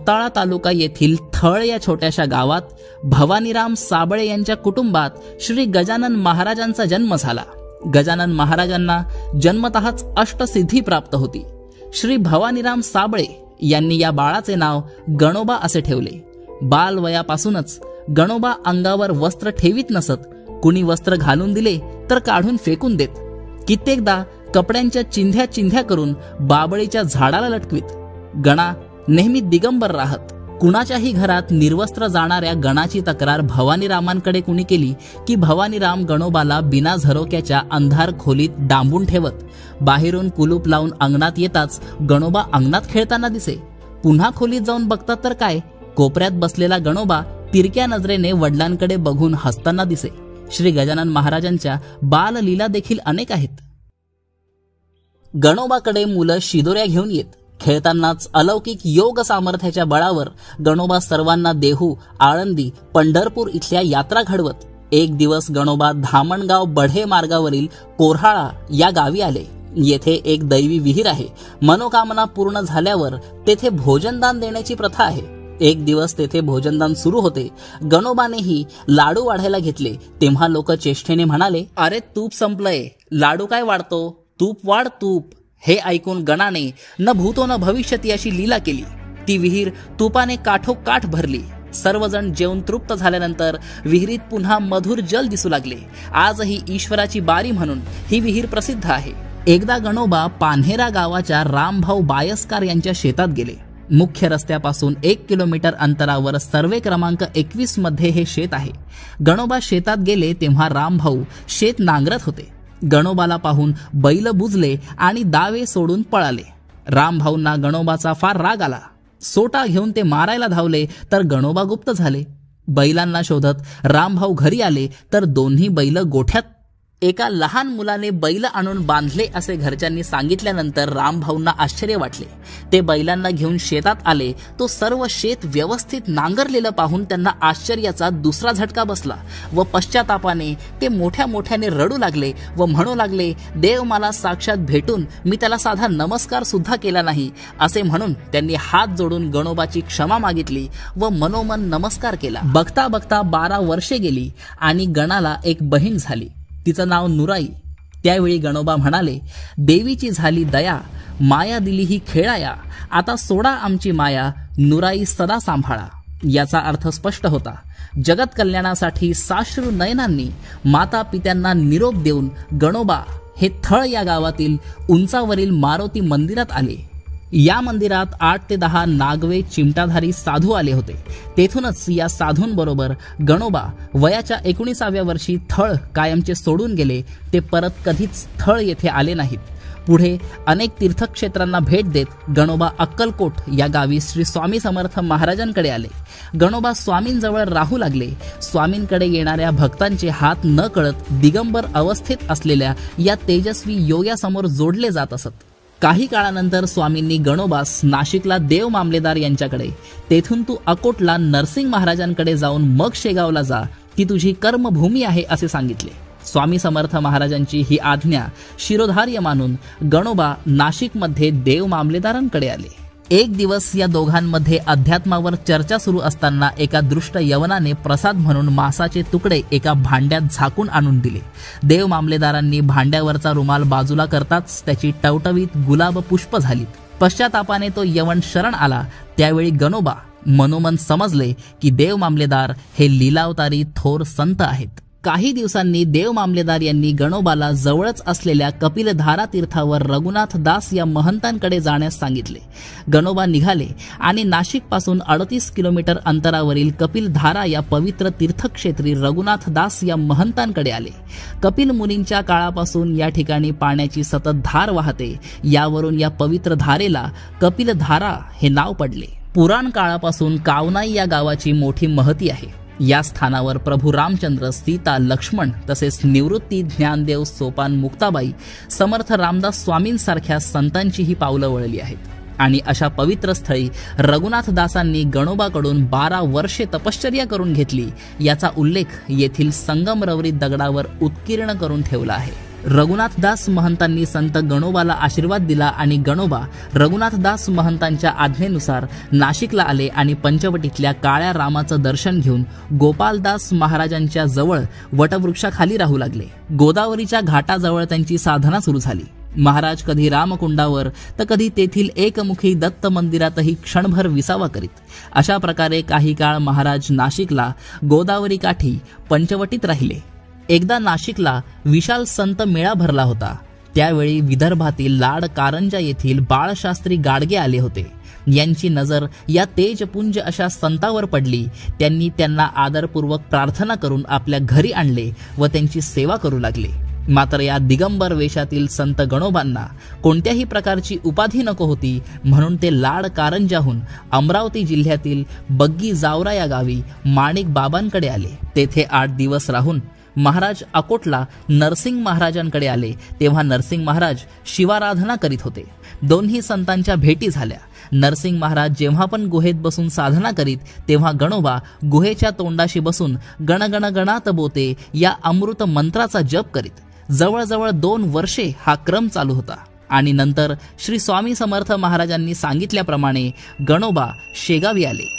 मोताळा तालुका येथील थळ या छोट्याशा गावात भवानीराम साबळे यांच्या कुटुंबात श्री गजानन महाराजांचा जन्म झाला। गजानन महाराजांना जन्मतःच अष्टसिद्धी प्राप्त होती। श्री भवानीराम साबळे यांनी या बाळाचे नाव गणोबा असे ठेवले। बालवयापासूनच गणोबा अंगावर वस्त्र ठेवीत नसत। कुणी वस्त्र घालून दिले तर काढून फेकून देत। कित्येकदा कपड्यांच्या चिंध्या चिंध्या करून बाबळीच्या झाडाला लटकवीत। गणा नेहमी दिगंबर राहत। कुणाच्याही घरात निर्वस्त्र जाणाऱ्या गणाची तक्रार भवानीरामांकडे कुणी केली की भवानीराम गणोबाला बिना झरोक्याच्या अंधार खोलीत डांबून ठेवत। बाहेरून कुलूप लावून अंगणात येताच गणोबा अंगणात खेळताना दिसे। पुन्हा खोलीत जाऊन बघतात तर काय, कोपऱ्यात बसलेला गणोबा तिरक्या नजरेने वडिलांकडे बघून हसताना दिसे। श्री गजानन महाराजांच्या बाललीला देखील अनेक आहेत। गणोबाकडे मुलं शिदोऱ्या घेऊन येत। खेळतानाच अलौकिक योग सामर्थ्याच्या बळावर गणोबा सर्वांना देहू, आळंदी, पंढरपूर इथल्या यात्रा घडवत। एक दिवस गणोबा धामणगाव बढे मार्गावरील कोऱ्हाळा या गावी आले। येथे एक दैवी विहीर आहे। मनोकामना पूर्ण झाल्यावर तेथे भोजनदान देण्याची प्रथा आहे। एक दिवस तेथे भोजनदान सुरू होते। गणोबानेही लाडू वाढायला घेतले तेव्हा लोक चेष्टेने म्हणाले, अरे तूप संपलंय, लाडू काय वाढतो, तूप वाढ तूप। हे ऐकून गणाने न भूतो न भविष्यती अशी लीला केली। ती विहीर तुपाने काठोकाठ भरली। सर्वजण जेवून तृप्त झाल्यानंतर विहिरीत पुन्हा मधुर जल दिसू लागले। आजही ईश्वराची बारी म्हणून ही विहीर प्रसिद्ध आहे। एकदा गणोबा पान्हेरा गावाच्या रामभाऊ बायस्कार यांच्या शेतात गेले। मुख्य रस्त्यापासून 1 किलोमीटर अंतरावर सर्वे क्रमांक 21 मध्ये हे शेत आहे। गणोबा शेतात गेले तेव्हा रामभाऊ शेत नांगरत होते। गणोबाला पाहून बैल बुजले आणि दावे सोडून पळाले। रामभाऊंना गणोबाचा फार राग आला। सोटा घेऊन ते मारायला धावले तर गणोबा गुप्त झाले। बैलांना शोधत रामभाऊ घरी आले तर दोन्ही बैल गोठ्यात। एका लहान मुलाने बैल आणून बांधले असे घरच्यांनी सांगितल्यानंतर रामभाऊंना आश्चर्य वाटले। ते बैलांना घेऊन शेतात आले। तो सर्व शेत व्यवस्थित नांगरलेलं पाहून त्यांना आश्चर्याचा दुसरा झटका बसला व पश्चातापाने ते मोठ्या मोठ्याने रडू लागले व म्हणू लागले, देव मला साक्षात भेटून मी त्याला साधा नमस्कार सुद्धा केला नाही असे म्हणून त्यांनी हात जोडून गणोबाची क्षमा मागितली व मनोमन नमस्कार केला। बघता बघता 12 वर्षे गेली आणि गणाला एक बहीण झाली। तिचं नाव नुराई। त्यावेळी गणोबा म्हणाले, देवीची झाली दया, माया दिली ही खेळाया, आता सोडा आमची माया, नुराई सदा सांभाळा। याचा अर्थ स्पष्ट होता। जगत कल्याणासाठी साश्रू नयनांनी माता पित्यांना निरोप देऊन गणोबा हे थळ या गावातील उंचावरील मारुती मंदिरात आले। या मंदिरात 8 ते 10 नागवे चिमटाधारी साधू आले होते। तेथूनच या साधूंबरोबर गणोबा वयाच्या 19व्या वर्षी थळ कायमचे सोडून गेले। ते परत कधीच थळ येथे आले नाहीत। पुढे अनेक तीर्थक्षेत्रांना भेट देत गणोबा अक्कलकोट या गावी श्री स्वामी समर्थ महाराजांकडे आले। गणोबा स्वामींजवळ राहू लागले। स्वामींकडे येणाऱ्या भक्तांचे हात न कळत दिगंबर अवस्थेत असलेल्या या तेजस्वी योग्यासमोर जोडले जात असत। काही काळानंतर स्वामींनी गणोबास नाशिकला देव मामलेदार यांच्याकडे, तेथून तू अकोटला नरसिंग महाराजांकडे जाऊन मग शेगावला जा, ती तुझी कर्मभूमी आहे असे सांगितले। स्वामी समर्थ महाराजांची ही आज्ञा शिरोधार्य मानून गणोबा नाशिकमध्ये देव मामलेदारांकडे आले। एक दिवस या दोघांमध्ये अध्यात्मावर चर्चा सुरू असताना एका दृष्ट यवनाने प्रसाद म्हणून मांसाचे तुकडे एका भांड्यात झाकून आणून दिले। देव मामलेदारांनी भांड्यावरचा रुमाल बाजूला करताच त्याची टवटवीत गुलाब पुष्प झाली। पश्चातापाने तो यवन शरण आला। त्यावेळी गणोबा मनोमन समजले की देव मामलेदार हे लीलावतारी थोर संत आहेत। काही दिवसांनी देव मामलेदार यांनी गणोबाला जवळच असलेल्या कपिलधारा तीर्थावर रघुनाथ दास या महंतांकडे जाण्यास सांगितले। गणोबा निघाले आणि नाशिक पासून 38 किलोमीटर अंतरावरील कपिलधारा या पवित्र तीर्थक्षेत्री रघुनाथ दास या महंतांकडे आले। कपिल मुनींच्या काळापासून या ठिकाणी पाण्याची सतत धार वाहते। यावरून या पवित्र धारेला कपिलधारा हे नाव पडले। पुराण काळापासून कावनाई या गावाची मोठी महती आहे। या स्थानावर प्रभू रामचंद्र, सीता, लक्ष्मण तसेच निवृत्ती, ज्ञानदेव, सोपान, मुक्ताबाई, समर्थ रामदास स्वामींसारख्या संतांचीही पावलं वळली आहेत। आणि अशा पवित्र स्थळी रघुनाथदासांनी गणोबाकडून 12 वर्षे तपश्चर्या करून घेतली याचा उल्लेख येथील संगमरवरी दगडावर उत्कीर्ण करून ठेवला आहे। रघुनाथदास महंतांनी संत गणोबाला आशीर्वाद दिला आणि गणोबा रघुनाथदास महंतांच्या आज्ञेनुसार नाशिकला आले आणि पंचवटीतल्या काळ्या रामाचं दर्शन घेऊन गोपालदास महाराजांच्या जवळ वटवृक्षाखाली राहू लागले। गोदावरीच्या घाटाजवळ त्यांची साधना सुरू झाली। महाराज कधी रामकुंडावर तर कधी तेथील एकमुखी दत्त मंदिरातही क्षणभर विसावा करीत। अशा प्रकारे काही काळ महाराज नाशिकला गोदावरी काठी पंचवटीत राहिले। एकदा नाशिकला विशाल संत मेळा भरला होता। त्यावेळी विदर्भातील लाड कारंजा येथील बाळशास्त्री गाडगे आले होते। यांची नजर या तेजपुंज अशा संतावर पडली। त्यांनी त्यांना आदरपूर्वक प्रार्थना करून आपल्या घरी आणले व त्यांची सेवा करू लागले। मात्र या दिगंबर वेशातील संत गणोबांना कोणत्याही प्रकारची उपाधी नको होती, म्हणून ते लाड कारंजाहून अमरावती जिल्ह्यातील बग्गी जावरा या गावी माणिक बाबांकडे आले। तेथे 8 दिवस राहून महाराज अकोटला नरसिंग महाराजांकडे आले। तेव्हा नरसिंग महाराज शिवाराधना करीत होते। दोन्ही संतांच्या भेटी झाल्या। नरसिंग महाराज जेव्हा पण गुहेत बसून साधना करीत तेव्हा गणोबा गुहेच्या तोंडाशी बसून गण गण गणात बोते या अमृत मंत्राचा जप करीत। जवळजवळ 2 वर्षे हा क्रम चालू होता आणि नंतर श्री स्वामी समर्थ महाराजांनी सांगितल्याप्रमाणे गणोबा शेगावी आले।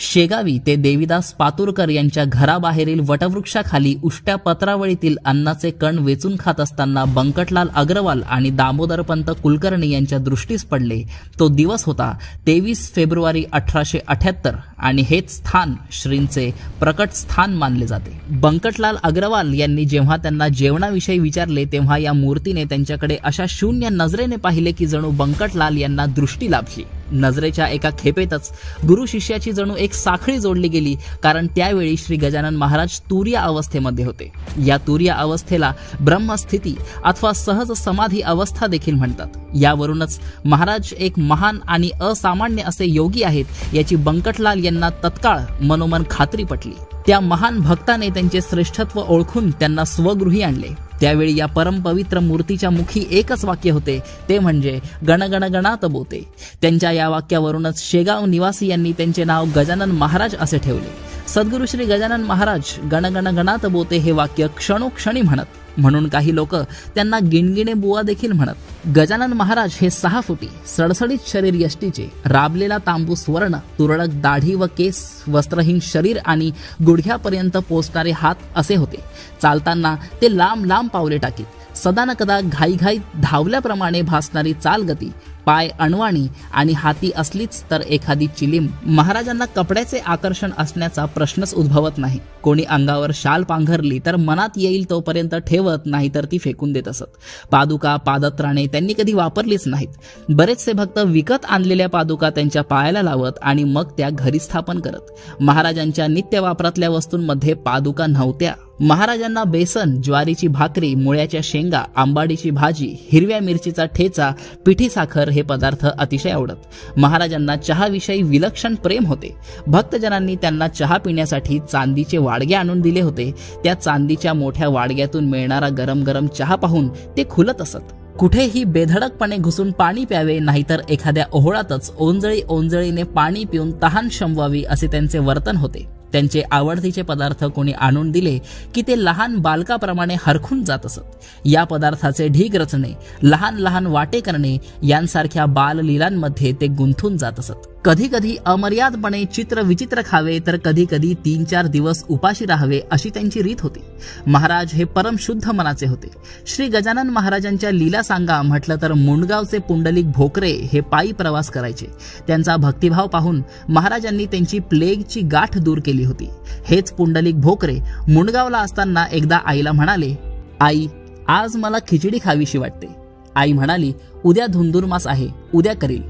शेगावी ते देवीदास पातुरकर यांच्या घराबाहेरील वटवृक्षाखाली उष्ट्या पत्रावळीतील अन्नाचे कण वेचून खात असताना बंकटलाल अग्रवाल आणि दामोदरपंत कुलकर्णी यांच्या दृष्टीस पडले। तो दिवस होता 23 फेब्रुवारी 1878 आणि हेच स्थान श्रींचे प्रकट स्थान मानले जाते। बंकटलाल अग्रवाल यांनी जेव्हा त्यांना जेवणाविषयी विचारले तेव्हा या मूर्तीने त्यांच्याकडे अशा शून्य नजरेने पाहिले की जणू बंकटलाल यांना दृष्टी लाभली। नजरेच्या एका खेपेतच गुरु शिष्याची जणू एक साखळी जोडली गेली, कारण त्यावेळी श्री गजानन महाराज तुर्य अवस्थेमध्ये होते। या तुर्य अवस्थेला ब्रह्मस्थिती अथवा सहज समाधी अवस्था देखील म्हणतात। यावरूनच महाराज एक महान आणि असामान्य असे योगी आहेत याची बंकटलाल यांना तत्काळ मनोमन खात्री पटली। त्या महान भक्ताने त्यांचे श्रेष्ठत्व ओळखून त्यांना स्वगृही आणले। त्यावेळी या परमपवित्र मूर्तीच्या मुखी एकच वाक्य होते, ते म्हणजे गण गण गणात बोते। त्यांच्या या वाक्यावरूनच शेगाव निवासी यांनी त्यांचे नाव गजानन महाराज असे ठेवले। सद्गुरु श्री गजानन महाराज गण गण गणात बोते हे वाक्य क्षणोक्षणी म्हणत, म्हणून काही लोक त्यांना गिणगिणे बुवा देखील म्हणत। गजानन महाराज हे 6 फुटी सडसडीत शरीर यष्टीचे, राबलेला तांबूस वर्ण, तुरळक दाढी व केस, वस्त्रहीन शरीर आणि गुडघ्यापर्यंत पोचणारे हात असे होते। चालताना ते लांब लांब पावले टाकीत। सदा न कदा घाईघाईत धावल्याप्रमाणे भासणारी चालगती, पाय अणवाणी आणि हाती असलीच तर एखादी चिलीम। महाराजांना कपड्याचे आकर्षण असण्याचा प्रश्नच उद्भवत नाही। कोणी अंगावर शाल पांघरली तर मनात येईल तोपर्यंत ठेवत, नाही तर ती फेकून देत असत। पादुका पादत्राणे त्यांनी कधी वापरलीच नाहीत। बरेचसे भक्त विकत आणलेल्या पादुका त्यांच्या पायाला लावत आणि मग त्या घरी स्थापन करत। महाराजांच्या नित्य वापरातल्या वस्तूंमध्ये पादुका नव्हत्या। महाराजांना बेसन, ज्वारीची भाकरी, मुळ्याच्या शेंगा, आंबाडीची भाजी, हिरव्या मिरचीचा ठेचा, पिठी साखर हे पदार्थ अतिशय आवडत। महाराजांना चहाविषयी विलक्षण प्रेम होते। भक्तजनांनी त्यांना चहा पिण्यासाठी चांदीचे वाडगे आणून दिले होते। त्या चांदीच्या मोठ्या वाडग्यातून मिळणारा गरम गरम चहा पाहून ते खुलत असत। कुठेही बेधडकपणे घुसून पाणी प्यावे, नाहीतर एखाद्या ओहळातच ओंजळीने पाणी पिऊन तहान शमवावी असे त्यांचे वर्तन होते। त्यांचे आवडतीचे पदार्थ कोणी आणून दिले की ते लहान बालकाप्रमाणे हरखून जात असत। या पदार्थाचे ढीग रचणे, लहान लहान वाटे करणे यांसारख्या बाललीलांमध्ये ते गुंतून जात असत। कधी कधी अमर्यादपणे चित्र विचित्र खावे, तर कधी कधी 3-4 दिवस उपाशी राहावे अशी त्यांची रीत होती। महाराज हे परम शुद्ध मनाचे होते। श्री गजानन महाराजांच्या लीला सांगा म्हटलं तर मुंडगावचे पुंडलिक भोकरे हे पायी प्रवास करायचे। त्यांचा भक्तिभाव पाहून महाराजांनी त्यांची प्लेगची गाठ दूर केली होती। हेच पुंडलिक भोकरे मुंडगावला असताना एकदा आईला म्हणाले, आई आज मला खिचडी खावीशी वाटते। आई म्हणाली, उद्या धुंदुरमास आहे, उद्या करील।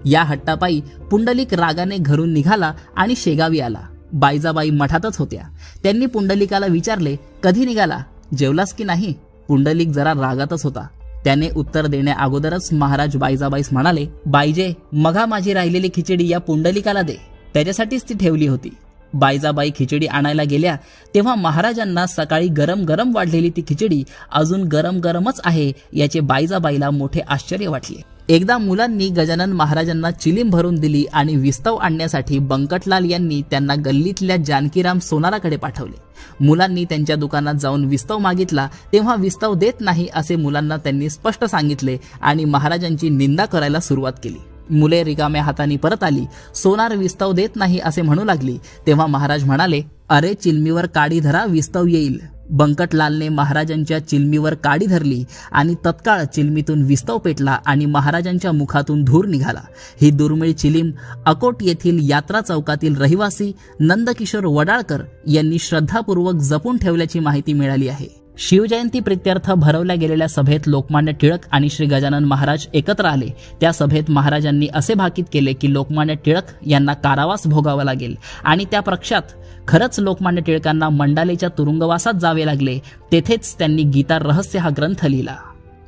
या हट्टापायी पुंडलिक रागाने घरून निघाला आणि शेगावी आला। बायजाबाई मठातच होत्या। त्यांनी पुंडलिकाला विचारले, कधी निघाला, जेवलास की नाही? पुंडलिक जरा रागातच होता। त्याने उत्तर देण्या अगोदरच महाराज बायजाबाईस म्हणाले, बाईजे मघा माझी राहिलेली खिचडी या पुंडलिकाला दे, त्याच्यासाठीच ती ठेवली होती। बायजाबाई खिचडी आणायला गेल्या तेव्हा महाराजांना सकाळी गरम गरम वाढलेली ती खिचडी अजून गरम गरमच आहे याचे बायजाबाईला मोठे आश्चर्य वाटले। एकदा मुलांनी गजानन महाराजांना चिलीम भरून दिली आणि विस्तव आणण्यासाठी बंकटलाल यांनी त्यांना गल्लीतल्या जानकीराम सोनाराकडे पाठवले। मुलांनी त्यांच्या दुकानात जाऊन विस्तव मागितला तेव्हा विस्तव देत नाही असे मुलांना त्यांनी स्पष्ट सांगितले आणि महाराजांची निंदा करायला सुरुवात केली। मुले रिकाम्या हाताने परत आली। सोनार विस्तव देत नाही असे म्हणू लागली तेव्हा महाराज म्हणाले, अरे चिलमीवर काडी धरा, विस्तव येईल। बंकटलालने महाराजांच्या चिलमीवर काडी धरली आणि तत्काळ चिलमीतून विस्तव पेटला आणि महाराजांच्या मुखातून धूर निघाला। ही दुर्मिळ चिलीम अकोट येथील यात्रा चौकातील रहिवासी नंदकिशोर वडाळकर यांनी श्रद्धापूर्वक जपून ठेवल्याची माहिती मिळाली आहे। शिवजयंती प्रित्यर्थ भरवल्या गेलेल्या सभेत लोकमान्य टिळक आणि श्री गजानन महाराज एकत्र आले। त्या सभेत महाराजांनी असे भाकीत केले की लोकमान्य टिळक यांना कारावास भोगावा लागेल आणि त्या पक्षात खरंच लोकमान्य टिळकांना मंडालेच्या तुरुंगवासात जावे लागले। तेथेच त्यांनी गीता रहस्य हा ग्रंथ लिहिला।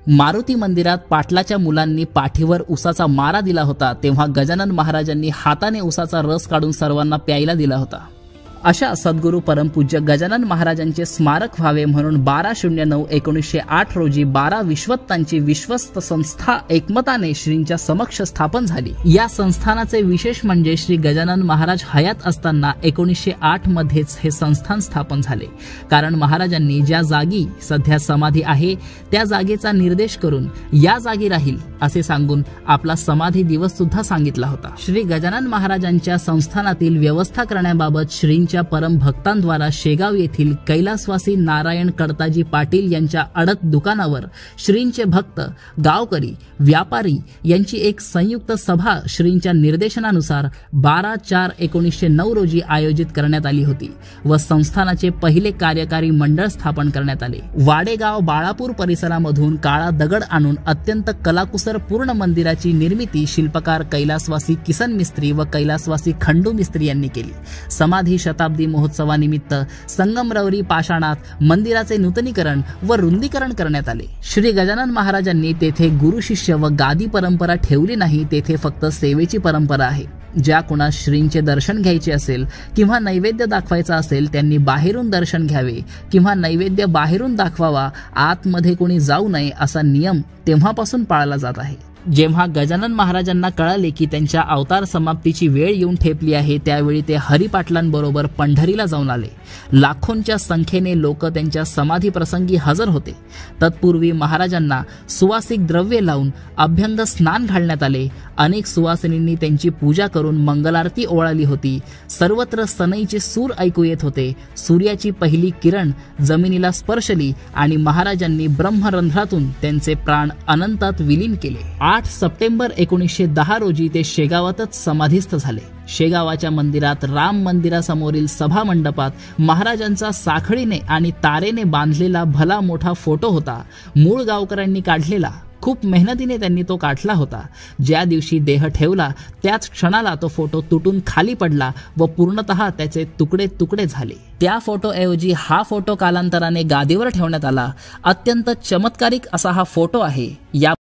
मारुती मंदिरात पाटलाच्या मुलांनी पाठीवर उसाचा मारा दिला होता तेव्हा गजानन महाराजांनी हाताने उसाचा रस काढून सर्वांना प्यायला दिला होता। अशा सद्गुरू परमपूज्य गजानन महाराजांचे स्मारक व्हावे म्हणून 12/09/1908 रोजी 12 विश्वत्तांची विश्वस्त संस्था एकमताने श्रींच्या समक्ष स्थापन झाली। या संस्थानाचे विशेष म्हणजे श्री गजानन महाराज हयात असताना 1908 मध्येच हे संस्थान स्थापन झाले, कारण महाराजांनी ज्या जागी सध्या समाधी आहे त्या जागेचा निर्देश करून या जागी राहील असे सांगून आपला समाधी दिवस सुद्धा सांगितला होता। श्री गजानन महाराजांच्या संस्थानातील व्यवस्था करण्याबाबत श्रींच्या परम भक्तांद्वारा शेगाव येथील कैलासवासी नारायण कडताजी पाटील यांच्या अडत दुकानावर श्रींचे भक्त, गावकरी, व्यापारी यांची एक संयुक्त सभा श्रींच्या निर्देशनानुसार 12/4/1909 रोजी आयोजित करण्यात आली होती व संस्थानाचे पहिले कार्यकारी मंडळ स्थापन करण्यात आले। वाडेगाव बाळापूर परिसरामधून काळा दगड आणून अत्यंत कलाकुसर पूर्ण मंदिराची निर्मिती शिल्पकार कैलासवासी किसन मिस्त्री व कैलासवासी खंडू मिस्त्री यांनी केली। समाधी शताब्दी महोत्सवानिमित्त संगमरवरी पाषाणात मंदिराचे नूतनीकरण व रुंदीकरण करण्यात आले। श्री गजानन महाराजांनी तेथे गुरु शिष्य व गादी परंपरा ठेवली नाही, तेथे फक्त सेवेची परंपरा आहे। ज्या कुणास श्रींचे दर्शन घ्यायचे असेल किंवा नैवेद्य दाखवायचा असेल त्यांनी बाहेरून दर्शन घ्यावे किंवा नैवेद्य बाहेरून दाखवावा, आतमध्ये कोणी जाऊ नये असा नियम तेव्हापासून पाळला जात आहे। जेव्हा गजानन महाराजांना कळाले की त्यांच्या अवतार समाप्तीची वेळ येऊन ठेपली आहे त्यावेळी ते हरिपाटलांबरोबर पंढरीला जाऊन आले। लाखोंच्या संख्येने लोक त्यांच्या समाधी प्रसंगी हजर होते। तत्पूर्वी महाराजांना सुवासिक द्रव्ये लावून अभ्यंग स्नान घालण्यात आले। अनेक सुवासिनींनी त्यांची पूजा करून मंगलारती ओवाळली होती। सर्वत्र सनईचे सूर ऐकू येत होते। सूर्याची पहिली किरण जमिनीला स्पर्शली आणि महाराजांनी ब्रह्मरंध्रातून त्यांचे प्राण अनंतात विलीन केले। 8 सप्टेंबर 1910 रोजी ते शेगावातच समाधीस्थ झाले। शेगावाच्या मंदिरात राम मंदिरासमोरील सभा मंडपात महाराजांचा साखळीने आणि तारेने बांधलेला भला मोठा फोटो होता। मूळ गावकऱ्यांनी काढलेला, खूप मेहनतीने त्यांनी तो काढला होता। ज्या दिवशी देह ठेवला त्याच क्षणाला तो फोटो तुटून खाली पडला व पूर्णतः त्याचे तुकडे तुकडे झाले। त्या फोटोऐवजी हा फोटो कालांतराने गादीवर ठेवण्यात आला। अत्यंत चमत्कारिक असा हा फोटो आहे। या